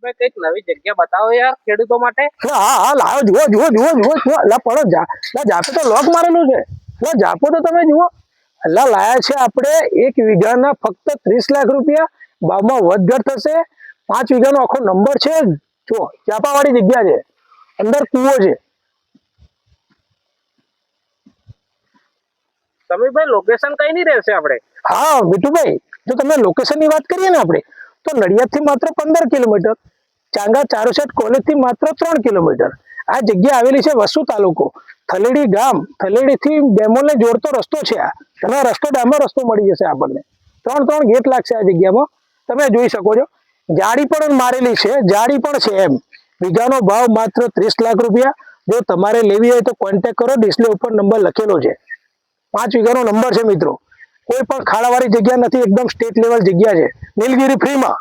કઈક નવી જગ્યા બતાવો યાર ખેડૂતો માટે. હા હા લાવો, જુઓ જુઓ જુઓ જુઓ જુઓ. લા પણ જાપે તો લોક મારેલું છે. જાપો તો તમે જુઓ. અલ્લા લાયા છે આપણે 1 વીઘાના ફક્ત 30 લાખ રૂપિયા. ભાવમાં વધઘટ થશે. 5 વીઘાનો આખો નંબર છે. જો ચાપાવાળી જગ્યા છે, અંદર કૂવો છે. સમીરભાઈ લોકેશન કઈ ની રહેશે આપણે? હા વિટુભાઈ, જો તમે લોકેશન ની વાત કરીએ ને આપણે, તો નડિયાદ થી માત્ર 15 કિલોમીટર, ચાંગા ચારોસેટ કોલેજ થી માત્ર 3 કિલોમીટર. આ જગ્યા આવેલી છે વસુ તાલુકો, થલેડી ગામ. થલેડી થી ડેમોલ ને જોડતો રસ્તો છે. આ તમે રસ્તો ડામર રસ્તો મળી જશે આપણને. 3 ગેટ લાગશે આ જગ્યામાં. તમે જોઈ શકો છો. જાળી પણ મારેલી છે, જાળી પણ છે એમ. વીઘાનો ભાવ માત્ર 30 લાખ રૂપિયા. જો તમારે લેવી હોય તો કોન્ટેક્ટ કરો, ડિસ્પ્લે ઉપર નંબર લખેલો છે. 5 વીઘાનો નંબર છે મિત્રો. કોઈ પણ ખાડાવાળી જગ્યા નથી, એકદમ સ્ટેટ લેવલ જગ્યા છે. નીલગીરી ફ્રીમાં.